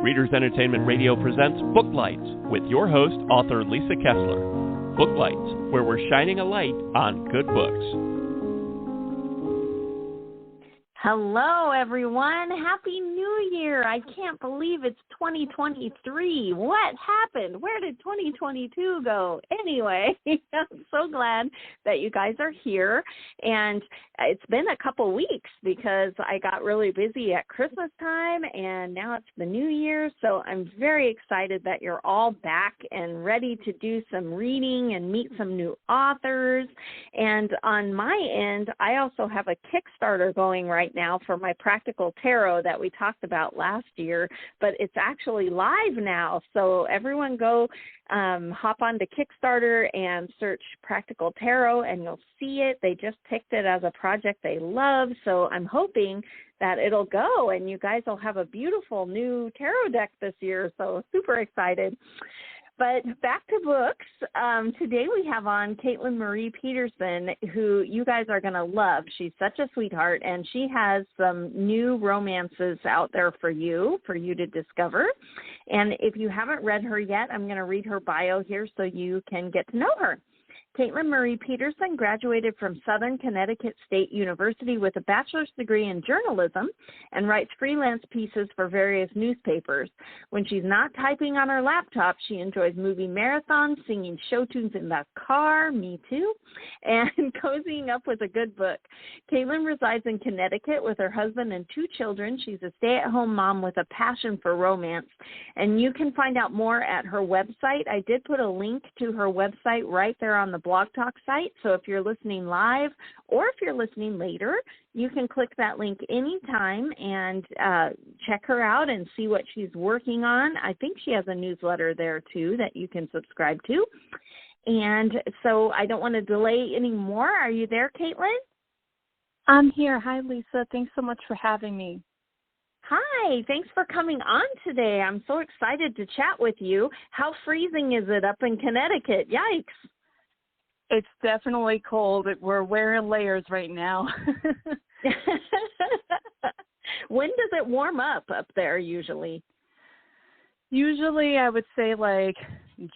Readers Entertainment Radio presents Booklights with your host, author Lisa Kessler. Booklights, where we're shining a light on good books. Hello, everyone. Happy New Year. I can't believe it's 2023. What happened? Where did 2022 go? Anyway, I'm so glad that you guys are here. And it's been a couple weeks because I got really busy at Christmas time, and now it's the New Year. So I'm very excited that you're all back and ready to do some reading and meet some new authors. And on my end, I also have a Kickstarter going right now for my Practical Tarot that we talked about last year, but it's actually live now. So everyone go hop on to Kickstarter and search Practical Tarot, and you'll see it. They just picked it as a project they love, so I'm hoping that it'll go, and you guys will have a beautiful new tarot deck this year, so super excited. But back to books. Today we have on Katelyn Marie Peterson, who you guys are going to love. She's such a sweetheart, and she has some new romances out there for you to discover. And if you haven't read her yet, I'm going to read her bio here so you can get to know her. Katelyn Marie Peterson graduated from Southern Connecticut State University with a bachelor's degree in journalism and writes freelance pieces for various newspapers. When she's not typing on her laptop, she enjoys movie marathons, singing show tunes in the car, me too, and cozying up with a good book. Katelyn resides in Connecticut with her husband and 2 children. She's a stay-at-home mom with a passion for romance, and you can find out more at her website. I did put a link to her website right there on the Blog Talk site, so if you're listening live or if you're listening later, you can click that link anytime and check her out and see what she's working on. I think she has a newsletter there too that you can subscribe to. And so I don't want to delay any more. Are you there, Katelyn? I'm here. Hi, Lisa. Thanks so much for having me. Hi, thanks for coming on today. I'm so excited to chat with you. How freezing is it up in Connecticut? Yikes. It's definitely cold. We're wearing layers right now. When does it warm up there usually? Usually I would say like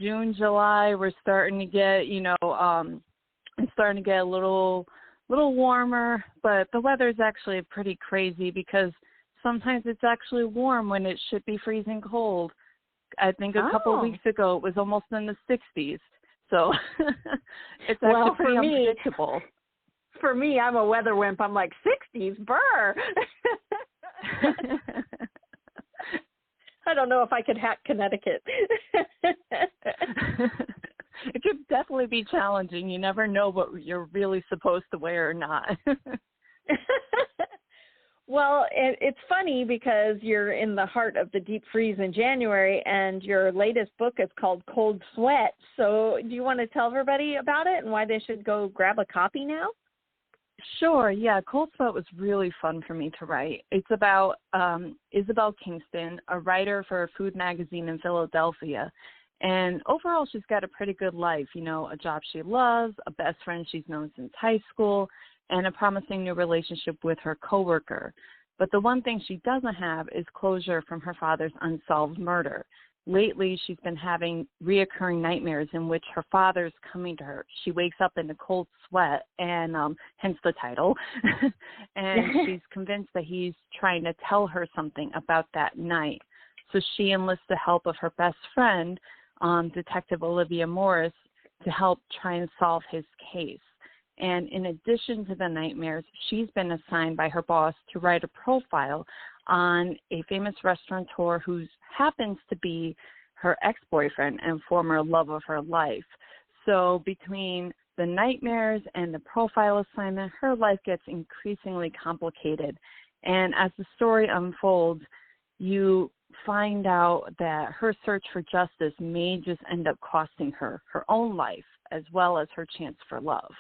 June, July, we're starting to get, it's starting to get a little warmer, but the weather's actually pretty crazy because sometimes it's actually warm when it should be freezing cold. I think a couple of weeks ago it was almost in the 60s. So it's actually pretty unpredictable. For me, I'm a weather wimp. I'm like, 60s, brr. I don't know if I could hack Connecticut. It could definitely be challenging. You never know what you're really supposed to wear or not. Well, it's funny because you're in the heart of the deep freeze in January, and your latest book is called Cold Sweat. So do you want to tell everybody about it and why they should go grab a copy now? Sure, yeah. Cold Sweat was really fun for me to write. It's about Isabel Kingston, a writer for a food magazine in Philadelphia. And overall, she's got a pretty good life, a job she loves, a best friend she's known since high school, and a promising new relationship with her coworker. But the one thing she doesn't have is closure from her father's unsolved murder. Lately, she's been having reoccurring nightmares in which her father's coming to her. She wakes up in a cold sweat, and hence the title, and she's convinced that he's trying to tell her something about that night. So she enlists the help of her best friend, Detective Olivia Morris, to help try and solve his case. And in addition to the nightmares, she's been assigned by her boss to write a profile on a famous restaurateur who happens to be her ex-boyfriend and former love of her life. So between the nightmares and the profile assignment, her life gets increasingly complicated. And as the story unfolds, you find out that her search for justice may just end up costing her her own life as well as her chance for love.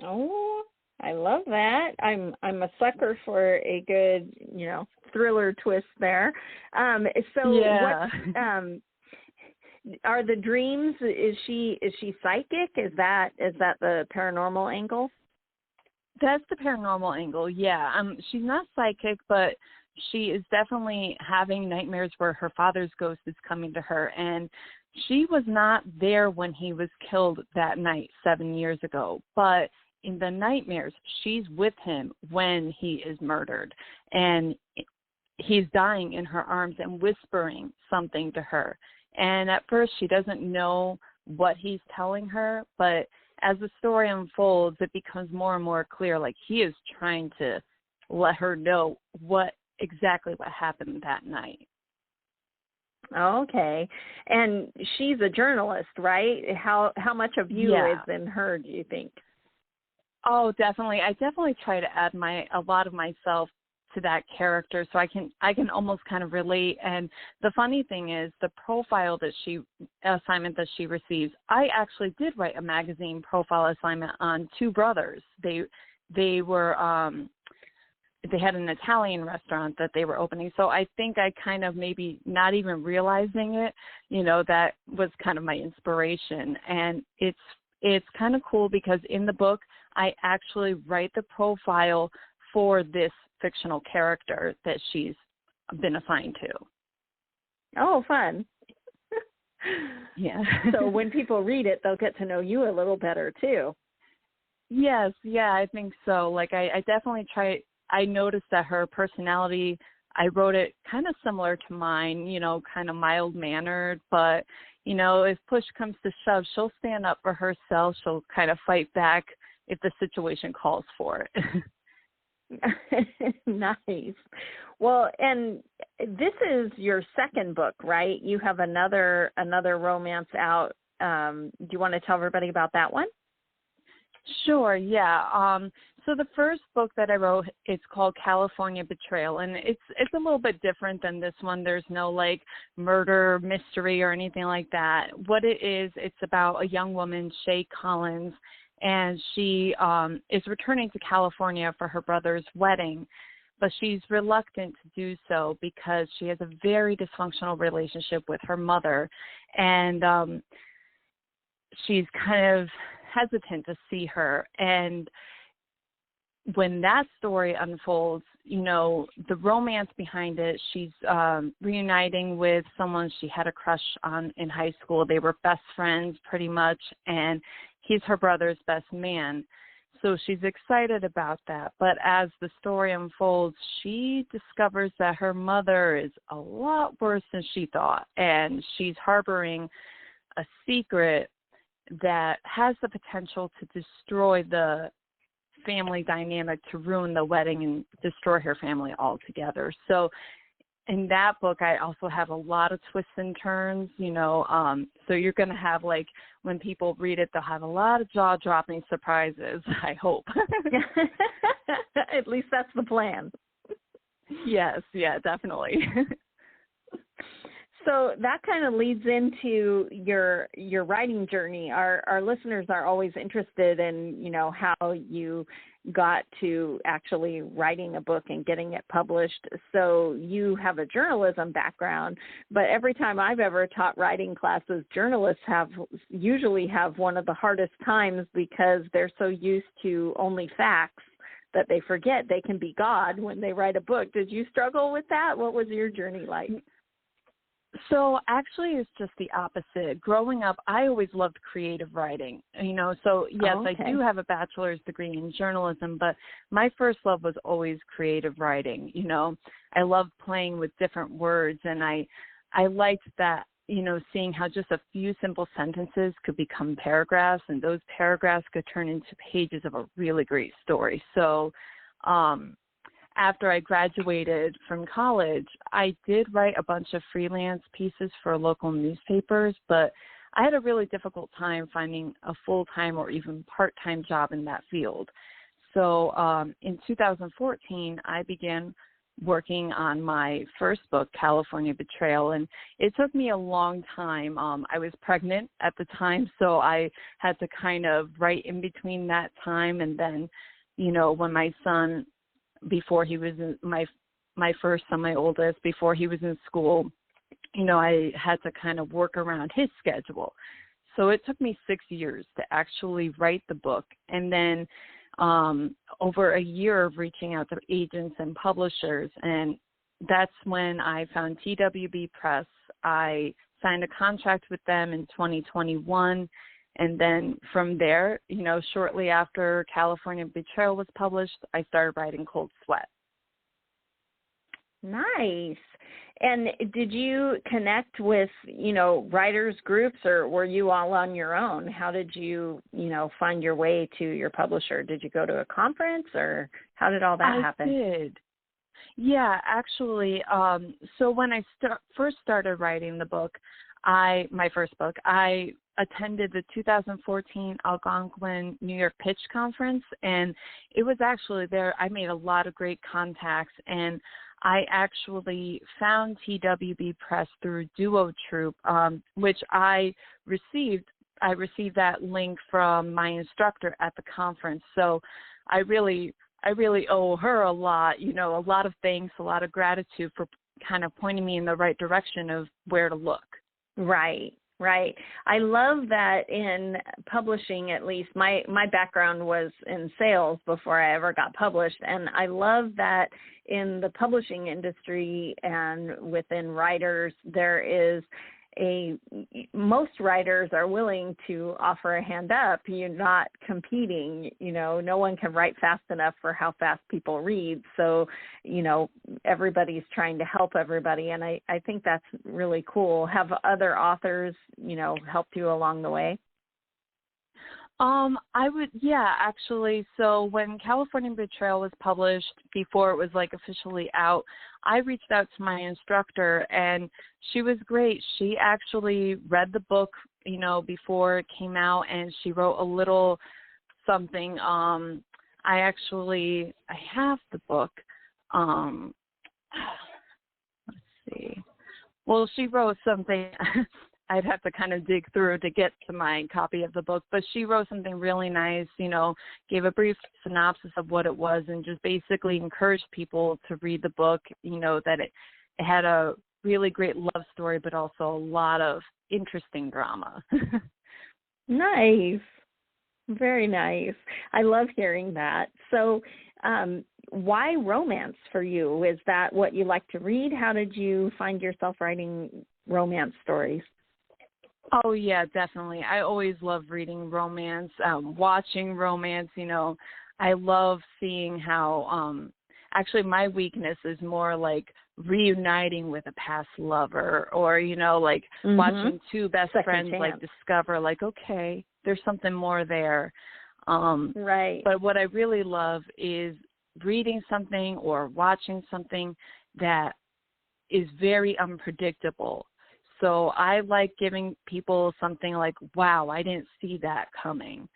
Oh, I love that. I'm a sucker for a good, thriller twist there. So yeah. What are the dreams? Is she psychic? Is that the paranormal angle? That's the paranormal angle. Yeah. She's not psychic, but she is definitely having nightmares where her father's ghost is coming to her. And she was not there when he was killed that night 7 years ago. But in the nightmares, she's with him when he is murdered. And he's dying in her arms and whispering something to her. And at first, she doesn't know what he's telling her. But as the story unfolds, it becomes more and more clear, like he is trying to let her know what happened that night. Okay. And she's a journalist, right? How much of you is in her, do you think? Oh, definitely. I definitely try to add a lot of myself to that character, so I can almost kind of relate. And the funny thing is, the profile assignment that she receives, I actually did write a magazine profile assignment on two brothers. They were they had an Italian restaurant that they were opening. So I think I kind of, maybe not even realizing it, that was kind of my inspiration. And it's kind of cool because in the book, I actually write the profile for this fictional character that she's been assigned to. Oh, fun. Yeah. So when people read it, they'll get to know you a little better too. Yes. Yeah, I think so. Like I definitely I noticed that her personality, I wrote it kind of similar to mine, kind of mild-mannered, but, if push comes to shove, she'll stand up for herself. She'll kind of fight back if the situation calls for it. Nice. Well, and this is your second book, right? You have another romance out. Do you want to tell everybody about that one? Sure, yeah. So the first book that I wrote, it's called California Betrayal, and it's a little bit different than this one. There's no like murder mystery or anything like that. What it is, it's about a young woman, Shay Collins, and she is returning to California for her brother's wedding, but she's reluctant to do so because she has a very dysfunctional relationship with her mother, and she's kind of hesitant to see her. And when that story unfolds, the romance behind it, she's reuniting with someone she had a crush on in high school. They were best friends pretty much, and he's her brother's best man. So she's excited about that. But as the story unfolds, she discovers that her mother is a lot worse than she thought, and she's harboring a secret that has the potential to destroy the family dynamic, to ruin the wedding and destroy her family altogether. So in that book, I also have a lot of twists and turns, so you're going to have, like, when people read it, they'll have a lot of jaw-dropping surprises, I hope. At least that's the plan. Yes, yeah, definitely. So that kind of leads into your writing journey. Our listeners are always interested in, how you got to actually writing a book and getting it published. So you have a journalism background, but every time I've ever taught writing classes, journalists usually have one of the hardest times because they're so used to only facts that they forget they can be God when they write a book. Did you struggle with that? What was your journey like? So actually it's just the opposite. Growing up, I always loved creative writing, so yes, okay. I do have a bachelor's degree in journalism, but my first love was always creative writing. I loved playing with different words, and I liked that, seeing how just a few simple sentences could become paragraphs, and those paragraphs could turn into pages of a really great story. So, after I graduated from college, I did write a bunch of freelance pieces for local newspapers, but I had a really difficult time finding a full-time or even part-time job in that field. So in 2014, I began working on my first book, California Betrayal, and it took me a long time. I was pregnant at the time, so I had to kind of write in between that time, and then, when my son, before he was in my first son, my oldest, before he was in school, I had to kind of work around his schedule. So it took me 6 years to actually write the book. And then over a year of reaching out to agents and publishers and that's when I found TWB Press. I signed a contract with them in 2021. And then from there, shortly after California Betrayal was published, I started writing Cold Sweat. Nice. And did you connect with, writers groups, or were you all on your own? How did you, find your way to your publisher? Did you go to a conference, or how did all that happen? I did. Yeah, actually. So when I first started writing the book, my first book, I attended the 2014 Algonquin New York Pitch Conference, and it was actually there. I made a lot of great contacts, and I actually found TWB Press through Duo Troop, which I received. I received that link from my instructor at the conference. So I really owe her a lot, a lot of thanks, a lot of gratitude for kind of pointing me in the right direction of where to look. Right. I love that in publishing, at least my background was in sales before I ever got published. And I love that in the publishing industry and within writers, most writers are willing to offer a hand up. You're not competing, no one can write fast enough for how fast people read. So, everybody's trying to help everybody. And I think that's really cool. Have other authors, helped you along the way? Actually. So when California Betrayal was published, before it was officially out, I reached out to my instructor, and she was great. She actually read the book, before it came out, and she wrote a little something. I have the book. Let's see. Well, she wrote something. I'd have to kind of dig through to get to my copy of the book, but she wrote something really nice, gave a brief synopsis of what it was, and just basically encouraged people to read the book, that it had a really great love story, but also a lot of interesting drama. Nice. Very nice. I love hearing that. So why romance for you? Is that what you like to read? How did you find yourself writing romance stories? Oh, yeah, definitely. I always love reading romance, watching romance. I love seeing how actually my weakness is more like reuniting with a past lover, or, watching two best friends discover okay, there's something more there. Right. But what I really love is reading something or watching something that is very unpredictable. So I like giving people something like, wow, I didn't see that coming.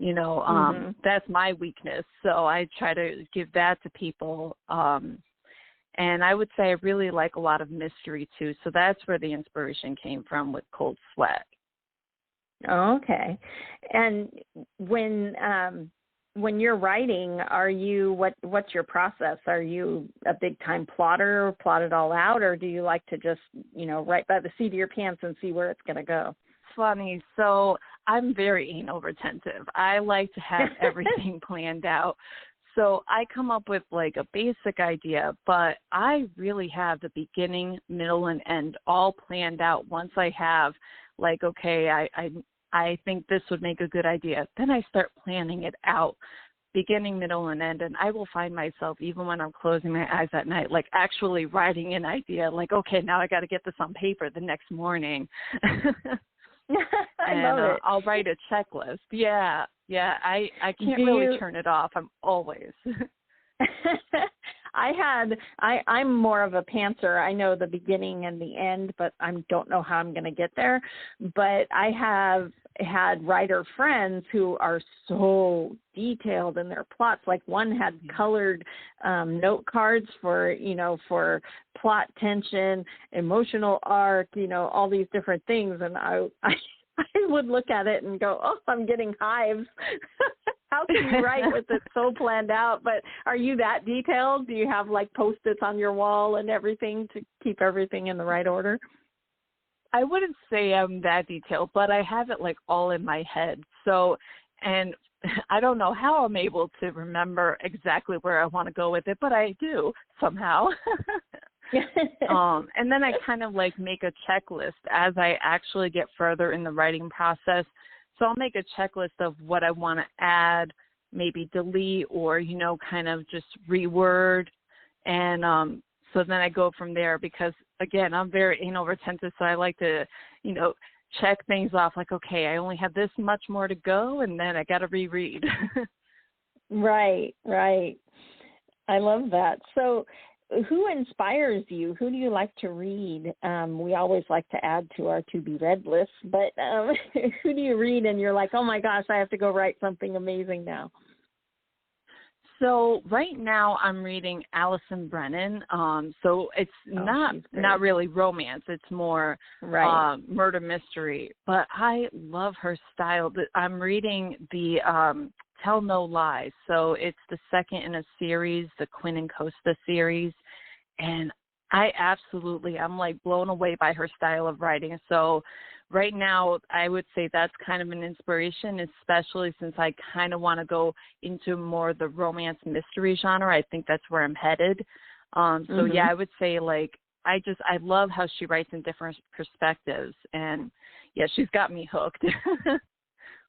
That's my weakness. So I try to give that to people. And I would say I really like a lot of mystery too. So that's where the inspiration came from with Cold Sweat. Okay. And when you're writing, what's your process? Are you a big time plotter, plot it all out, or do you like to just, write by the seat of your pants and see where it's going to go? Funny. So I'm very anal retentive. I like to have everything planned out. So I come up with a basic idea, but I really have the beginning, middle, and end all planned out. Once I have okay, I think this would make a good idea. Then I start planning it out, beginning, middle, and end. And I will find myself, even when I'm closing my eyes at night, actually writing an idea, okay, now I got to get this on paper the next morning. I love it. I'll write a checklist. Yeah. I can't really turn it off. I'm always. I'm more of a pantser. I know the beginning and the end, but I don't know how I'm going to get there. But I have had writer friends who are so detailed in their plots. One had colored note cards for plot tension, emotional arc, all these different things. And I would look at it and go, oh, I'm getting hives. How can you write with it so planned out? But are you that detailed? Do you have Post-its on your wall and everything to keep everything in the right order? I wouldn't say I'm that detailed, but I have it all in my head. So, and I don't know how I'm able to remember exactly where I want to go with it, but I do somehow. And then I kind of like make a checklist as I actually get further in the writing process. So I'll make a checklist of what I want to add, maybe delete, or, kind of just reword. And so then I go from there because, again, I'm very anal retentive, so I like to, check things off like, okay, I only have this much more to go, and then I got to reread. Right. I love that. So who inspires you? Who do you like to read? We always like to add to our to-be-read list, but who do you read and you're like, oh, my gosh, I have to go write something amazing now? So right now I'm reading Allison Brennan. So it's not really romance. It's more murder mystery. But I love her style. I'm reading the Tell No Lies. So it's the second in a series, the Quinn and Costa series. And I'm like blown away by her style of writing. So right now, I would say that's kind of an inspiration, especially since I kind of want to go into more the romance mystery genre. I think that's where I'm headed. So yeah, I would say like, I love how she writes in different perspectives, and yeah, she's got me hooked.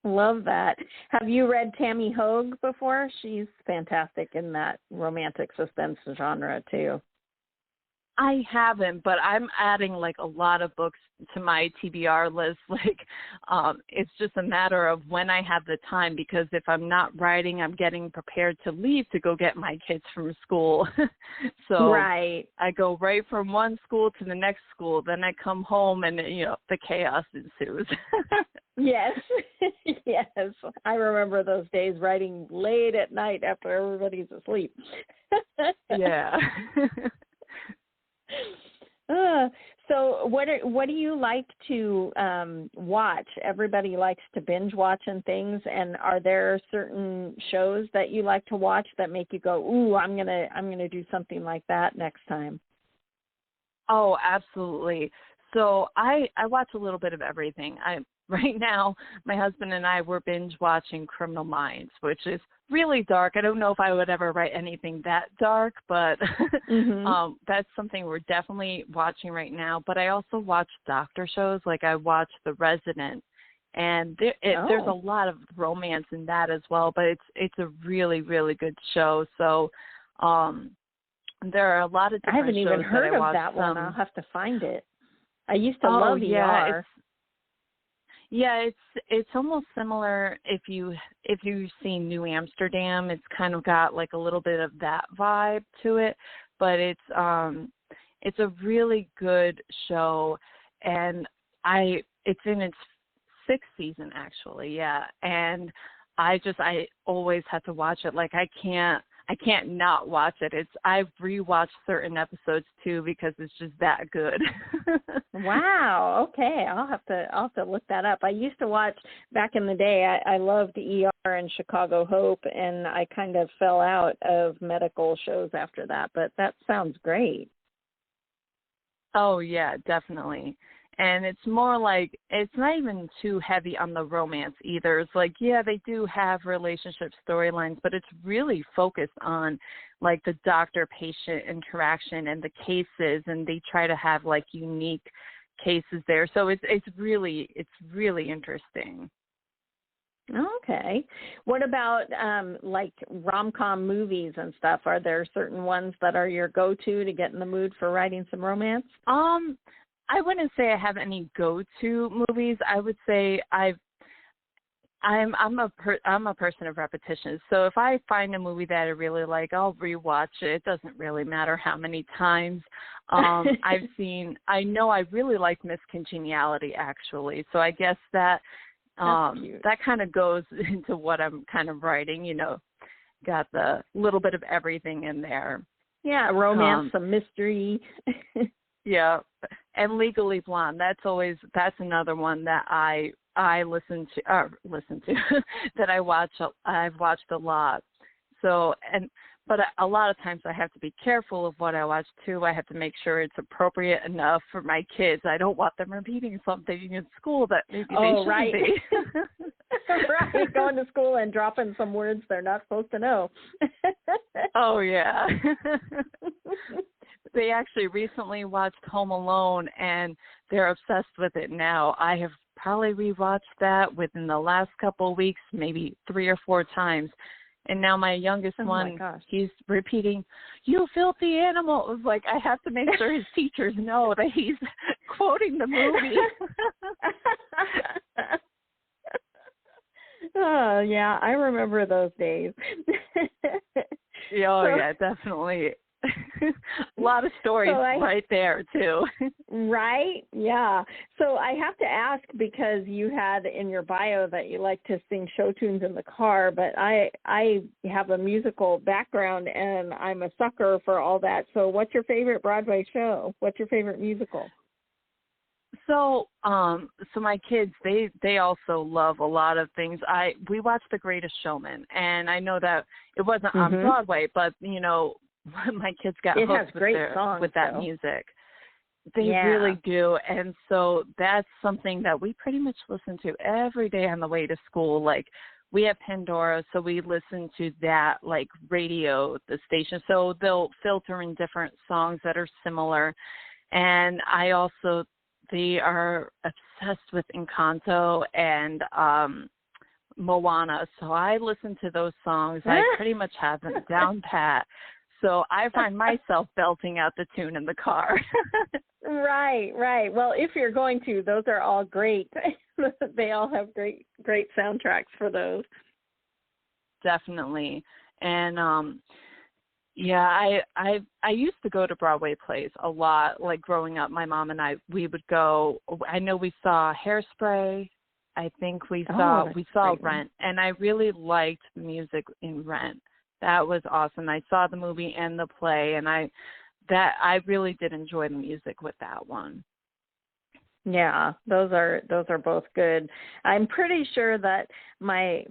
Love that. Have you read Tammy Hogue before? She's fantastic in that romantic suspense genre too. I haven't, but I'm adding like a lot of books to my TBR list. Like, it's just a matter of when I have the time, because if I'm not writing, I'm getting prepared to leave to go get my kids from school. So I go right from one school to the next school. Then I come home and, the chaos ensues. Yes. Yes. I remember those days writing late at night after everybody's asleep. Yeah. So what do you like to watch? Everybody likes to binge watch and things, and are there certain shows that you like to watch that make you go, ooh, I'm gonna do something like that next time? Oh, absolutely. So I watch a little bit of everything. Right now, my husband and I were binge watching Criminal Minds, which is really dark. I don't know if I would ever write anything that dark, but that's something we're definitely watching right now. But I also watch doctor shows. Like I watch The Resident, and there's a lot of romance in that as well. But it's a really, really good show. So there are a lot of different shows. I haven't even heard of that one. I'll have to find it. I used to love ER. Yeah, it's almost similar if you've seen New Amsterdam. It's kind of got like a little bit of that vibe to it, but it's a really good show, and it's in its 6th season actually, yeah. And I always have to watch it. Like I can't not watch it. I've rewatched certain episodes too because it's just that good. Wow. Okay. I'll have to look that up. I used to watch back in the day. I loved ER and Chicago Hope, and I kind of fell out of medical shows after that, but that sounds great. Oh yeah, definitely. And it's more like, it's not even too heavy on the romance either. It's like, yeah, they do have relationship storylines, but it's really focused on like the doctor-patient interaction and the cases, and they try to have like unique cases there. So it's really interesting. Okay. What about like rom-com movies and stuff? Are there certain ones that are your go-to to get in the mood for writing some romance? I wouldn't say I have any go-to movies. I would say I'm a person of repetition. So if I find a movie that I really like, I'll rewatch it. It doesn't really matter how many times. I know I really like Miss Congeniality actually. So I guess that kind of goes into what I'm kind of writing. Got the little bit of everything in there. Yeah, romance, some mystery. Yeah, and Legally Blonde. That's another one that I listen to that I've watched a lot. So but a lot of times I have to be careful of what I watch too. I have to make sure it's appropriate enough for my kids. I don't want them repeating something in school that maybe they shouldn't be. Right, going to school and dropping some words they're not supposed to know. Oh yeah. they actually recently watched Home Alone, and they're obsessed with it now. I have probably rewatched that within the last couple of weeks, maybe 3 or 4 times. And now my youngest one, he's repeating, "You filthy animal." It was like, I have to make sure his teachers know that he's quoting the movie. Oh, yeah, I remember those days. Yeah, definitely. A lot of stories right there, too. Right? Yeah. So I have to ask, because you had in your bio that you like to sing show tunes in the car, but I have a musical background, and I'm a sucker for all that. So what's your favorite Broadway show? What's your favorite musical? So my kids, they also love a lot of things. We watched The Greatest Showman, and I know that it wasn't on Broadway, but you know, my kids got hooked with that music. They really do, and so that's something that we pretty much listen to every day on the way to school. Like, we have Pandora, so we listen to that, like, radio, the station. So they'll filter in different songs that are similar, and they are obsessed with Encanto and Moana. So I listen to those songs. I pretty much have them down pat. So I find myself belting out the tune in the car. Right. Well, if you're going to, those are all great. They all have great soundtracks for those. Definitely. And I used to go to Broadway plays a lot. Like, growing up, my mom and we would go. I know we saw Hairspray. I think we saw Rent, and I really liked the music in Rent. That was awesome. I saw the movie and the play, and I really did enjoy the music with that one. Yeah, those are both good. I'm pretty sure that my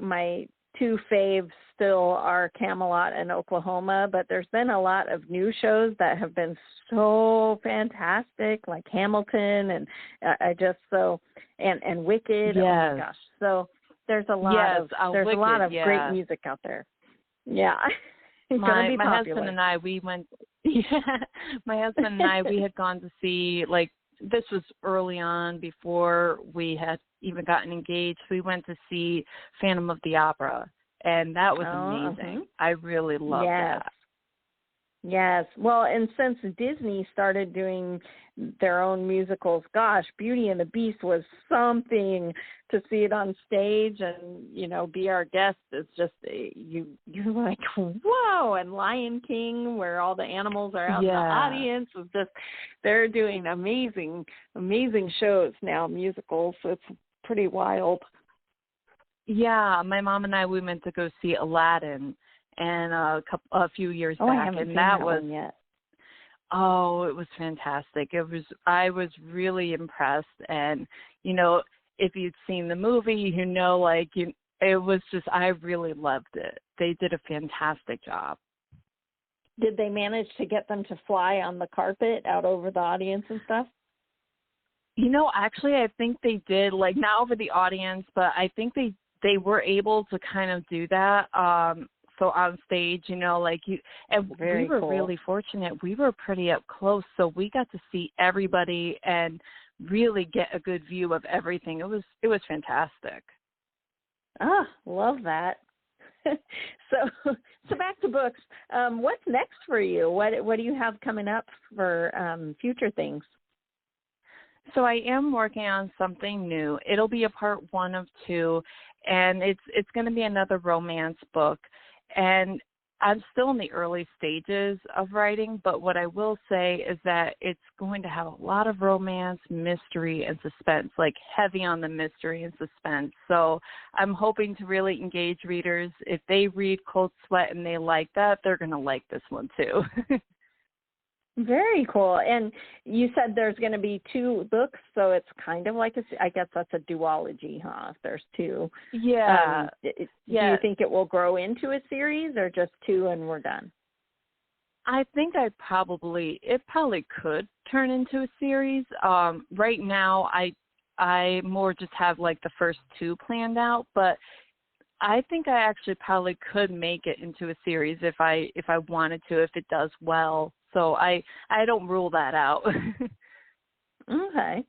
2 faves still are Camelot and Oklahoma, but there's been a lot of new shows that have been so fantastic, like Hamilton and and Wicked. Yes. Oh my gosh. So there's a lot of great music out there. Yeah. My husband and I, we went. My husband and I, we had gone to see, like, this was early on before we had even gotten engaged. We went to see Phantom of the Opera, and that was amazing. I really loved that. Yes. Well, and since Disney started doing their own musicals, gosh, Beauty and the Beast was something. To see it on stage and, you know, be our guest is just, you're like, whoa. And Lion King, where all the animals are out in the audience, was just, they're doing amazing shows now, musicals. So it's pretty wild. Yeah, my mom and I, we went to go see Aladdin, and a few years back, I haven't and seen that was one yet. Oh, it was fantastic. I was really impressed, and you know, if you'd seen the movie, you know, like, it was just, I really loved it. They did a fantastic job. Did they manage to get them to fly on the carpet out over the audience and stuff? You know, actually, I think they did, like, not over the audience, but I think they were able to kind of do that. So on stage, you know, like, and we were really fortunate. We were pretty up close, so we got to see everybody and really get a good view of everything. It was fantastic. Love that. So back to books. What's next for you? What do you have coming up for future things? So I am working on something new. It'll be a part 1 of 2, and it's going to be another romance book. And I'm still in the early stages of writing, but what I will say is that it's going to have a lot of romance, mystery, and suspense, like heavy on the mystery and suspense. So I'm hoping to really engage readers. If they read Cold Sweat and they like that, they're going to like this one too. Very cool. And you said there's going to be 2 books, so it's kind of like I guess that's a duology, huh? If there's 2. Yeah. Do you think it will grow into a series, or just 2 and we're done? I think it probably could turn into a series. Right now, I more just have like the first 2 planned out, but I think I actually probably could make it into a series if I wanted to, if it does well. So I don't rule that out. Okay.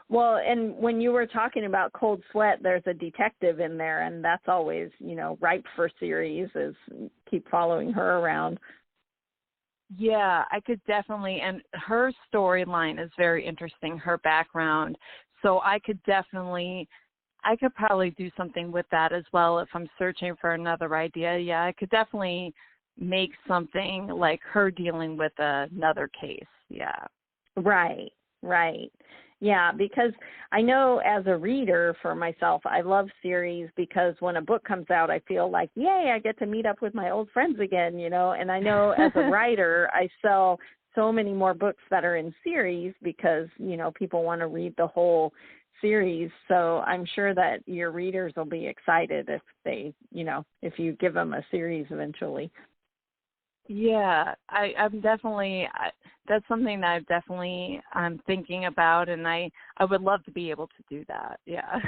Well, and when you were talking about Cold Sweat, there's a detective in there, and that's always, ripe for series, is keep following her around. Yeah, I could definitely, and her storyline is very interesting, her background. So I could probably do something with that as well if I'm searching for another idea. Yeah, I could definitely make something like her dealing with another case. Yeah. Right. Yeah, because I know as a reader for myself, I love series because when a book comes out, I feel like, yay, I get to meet up with my old friends again, and I know as a writer, I sell so many more books that are in series because, people want to read the whole series. So I'm sure that your readers will be excited if they, if you give them a series eventually. Yeah, I'm definitely, that's something that I'm thinking about, and I would love to be able to do that. Yeah.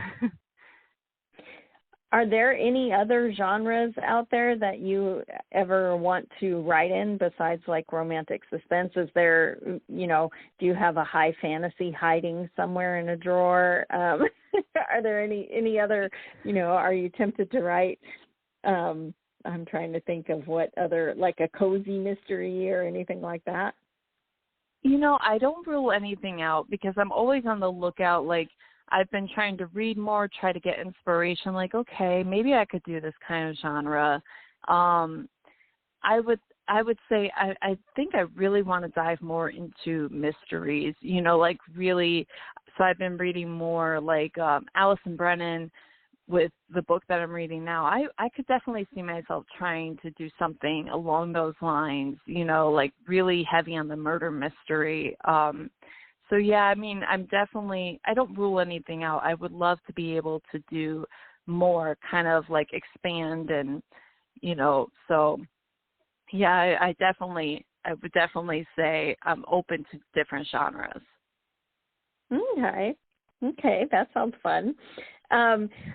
Are there any other genres out there that you ever want to write in besides like romantic suspense? Is there, do you have a high fantasy hiding somewhere in a drawer? Are there any other, are you tempted to write, I'm trying to think of what other, like a cozy mystery or anything like that. I don't rule anything out because I'm always on the lookout. Like, I've been trying to read more, try to get inspiration. Like, okay, maybe I could do this kind of genre. I would say I think I really want to dive more into mysteries, like really. So I've been reading more like Alison Brennan. With the book that I'm reading now, I could definitely see myself trying to do something along those lines, like really heavy on the murder mystery. So yeah, I mean, I don't rule anything out. I would love to be able to do more, kind of like expand and, so yeah, I would definitely say I'm open to different genres. Okay, that sounds fun.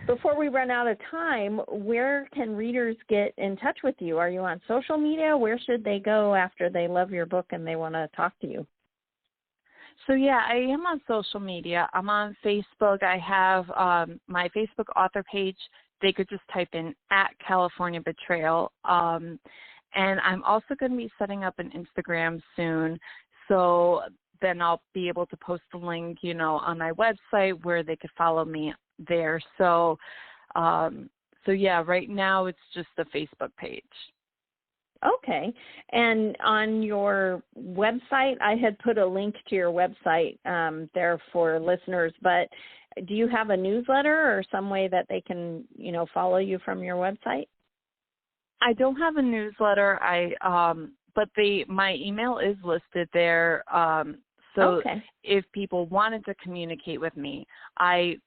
Before we run out of time, where can readers get in touch with you? Are you on social media? Where should they go after they love your book and they want to talk to you? So, yeah, I am on social media. I'm on Facebook. I have my Facebook author page. They could just type in @CaliforniaBetrayal. And I'm also going to be setting up an Instagram soon. So then I'll be able to post the link, on my website where they could follow me there. So yeah, right now it's just the Facebook page. Okay. And on your website, I had put a link to your website there for listeners, but do you have a newsletter or some way that they can, follow you from your website? I don't have a newsletter. But my email is listed there. So okay. If people wanted to communicate with me, I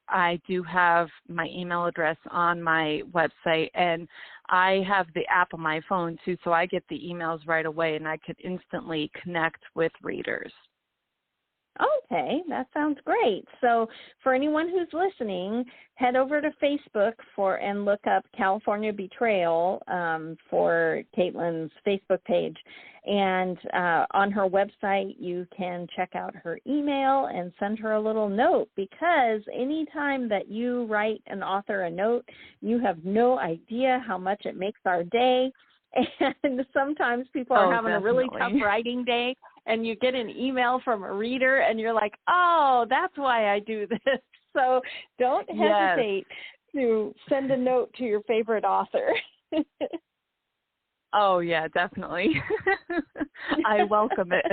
do have my email address on my website, and I have the app on my phone too, so I get the emails right away, and I could instantly connect with readers. Okay, that sounds great. So for anyone who's listening, head over to Facebook and look up California Betrayal for Katelyn's Facebook page. And on her website, you can check out her email and send her a little note, because anytime that you write an author a note, you have no idea how much it makes our day. And sometimes people are having definitely. a really tough writing day, and you get an email from a reader, and you're like, oh, that's why I do this. So don't hesitate to send a note to your favorite author. Oh, yeah, definitely. I welcome it.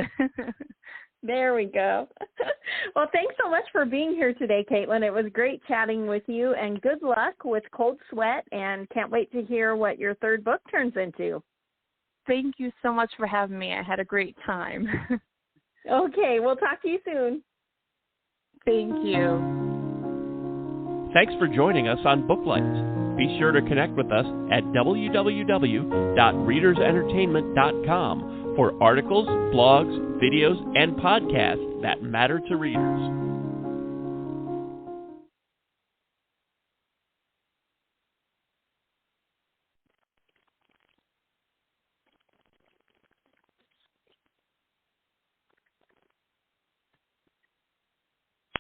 There we go. Well, thanks so much for being here today, Katelyn. It was great chatting with you, and good luck with Cold Sweat, and can't wait to hear what your third book turns into. Thank you so much for having me. I had a great time. Okay, we'll talk to you soon. Thank you. Thanks for joining us on Booklights. Be sure to connect with us at www.readersentertainment.com for articles, blogs, videos, and podcasts that matter to readers.